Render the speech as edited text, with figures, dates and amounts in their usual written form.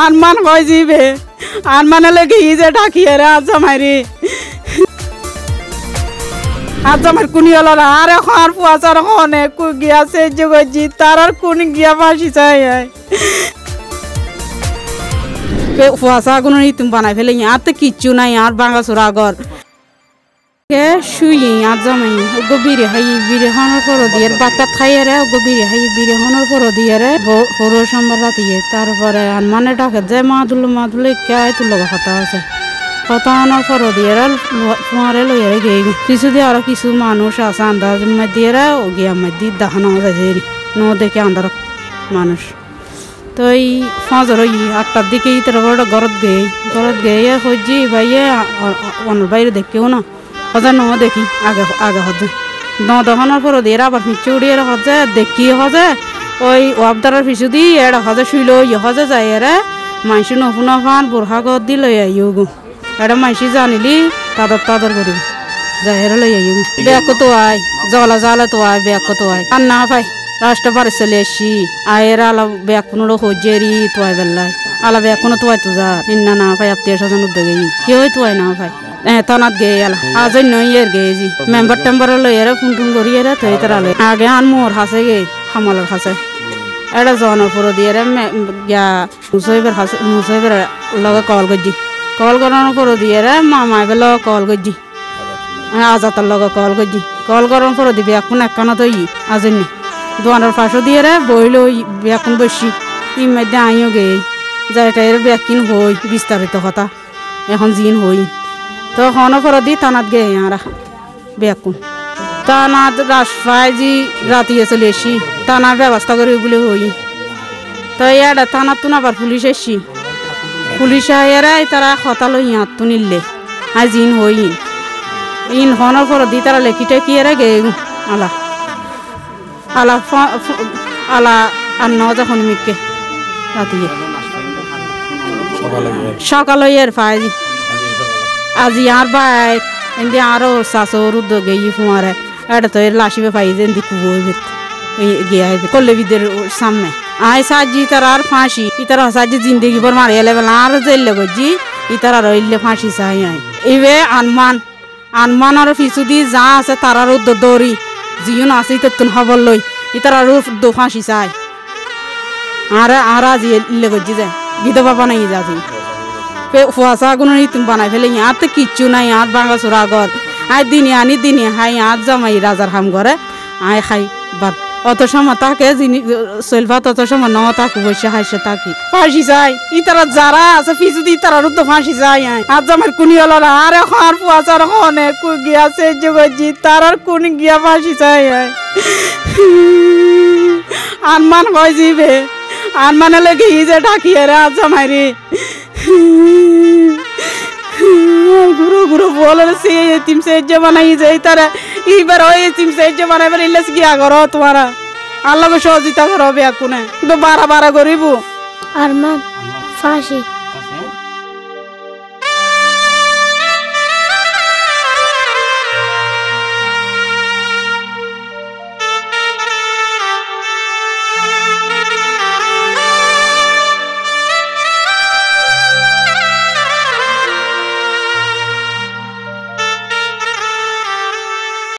আনমান কয় যাবে আনমানে লেগে ইজে ডাকিয়ে রে আজ জামাইরি আজ জামাই কুনি হলো না আর এখন আর পুয়াচার অনেক গিয়া সেজ করছি তার আর কোন গিয়া ফাঁসি চাই পুয়াচা কোনো তুমি বানাই ফেলে আর তো কিচ্ছু নাই আর ভাঙা চোরা ঘর শুই আর জামাই ওগো বিড়ি হাই বিড়ি হনের পর দিয়ে বাচ্চা খাইয়ে রে ওগো বিড়ি হাই বিড়ি হনের পর দিয়ে রে পৌর সোমবার রাতিয়ে তারপরে আনমানে ডাকে যে মাদুলে কে তোর লগে কথা আছে কথা আনার পর দিয়ে ফুয়ারে লইয়ারে গিয়ে কিছু দিয়ে আরো কিছু মানুষ আছে আন্দাজ দিয়ে রে ও গিয়ে মাদি দেখানো যায় ন দেখে আন্দার মানুষ তো এই ফজর ওই 8টার দিকে তারপরে ঘরত গিয়ে হজি ভাইয়ে অন্য বাইরে দেখেও না হজে ন দেখি আগে হজে ন দহনের পর দিয়ে আবার পিছু উড়িয়ে হজে দেখি হজে ওই ওয়াবদারের পিছু দি এটা হজে শুইল হজে যাই রে মাইসি নফুনা ফান বোরহা গদ দি লই আইও গো এটা মাইসি জানিলি তাদর করিব যাই লই আইও ব্যাগ তো আয় জলা তো আয় ব্যাগ তো আয় আর না ভাই রাষ্ট্র বাড়ি চলে আসি আয়ের আলা ব্যাগ কোনো হজেরি তো আয় বেলায় আলা ব্যাগ কোনো তো আয় তো যা ইন্না না ভাই আত্মীয় স্বজন উদ্যোগে কি হয় তো আয় না ভাই তনাত গে আলা আজ নইয়ের গেছি মেম্বার টেম্বার লইয়ারে ফোন করিয়ে রে তুই তার আলে আগে আন মোর হাসে গে হামালার হাসে এটা জনের পর দিয়ে রে গিয়া মুসাইবের লগে কল করছি কল করানোর পর দিয়ে রে মামাইবের লগে কল করছি আজাতার লগে কল করছি কল করানোর পর দিবি এখন একখানা তো আজনি দোয়ানোর পাশে দিয়ে রে বইল এখন বসি ই মধ্যে আইও গে যাইটাই ব্যাকিন হই বিস্তারিত কথা এখন জিন হই তো হনের পর দি থানাত গে আরা ব্যাকুন থানাত রাজফাইজি রাতিয়ে চলে এসি থানার ব্যবস্থা করে বলে হই তো এটা থানাত তো আবার পুলিশ এসি পুলিশ আইয়ারা তারা কথা লই হাত তো নিলে আজ জিন হই ইন হনের পর দি তারা লেখিটা কি এরা গে আলা আলা আলা আর ন যখন মিকে রাতিয়ে সকাল এর ফাইজি আজ আর ভাই এমনি আরো শাশুর উদ্যোগে ফুয়ারে এটা তো এর লাসিবে পাই যে এমনি কুবই গিয়া কল্লেবিদের সামনে আয় সাজি তার আর ফাঁসি ইতার সাজি জিন্দগি ভর মারি এলে বেলা আর জেলে গজি ইতার আর ইলে ফাঁসি চাই আয় ইবে আনমান আর পিছু দি যা আছে তার আর দৌড়ি জিও আছে ইতন খবর লই ইতার আর ফাঁসি চাই আর আজ ইলে গজি যায় বিধবা বানাই যাচ্ছি ফুয়াশা কোনো তুমি বানাই ফেলে আর তো কিচ্ছু নাই আর ভাঙা চোরা ঘর আয় দিনে হাই আর জামাই রাজার হাম ঘরে আয় খাই বাদ অত সময় তাকে চলবা তত সময় ন তাকে বসে হাসে তাকি ফাঁসি চাই ইতারা যারা আছে পিছু দি তারা তো ফাঁসি চাই আর জামাই কুনি হলো না আর এখন আর ফুয়াশার অনেক গিয়া সেজ করছি তার আর কোন গিয়া ফাঁসি চাই আনমান কয় যাবে আনমানে লেগে ইজে ডাকিয়ে রে আজ জামাইরি গুরু বলে সে এতিম সেজ বানাই যাই তারা এইবার ওই এতিম সেজ বানাইবার ইলেস গিয়া করো তোমারা আল্লাহকে সহযোগিতা করবে এখনে কিন্তু বারা করিব আরমান ফাঁসি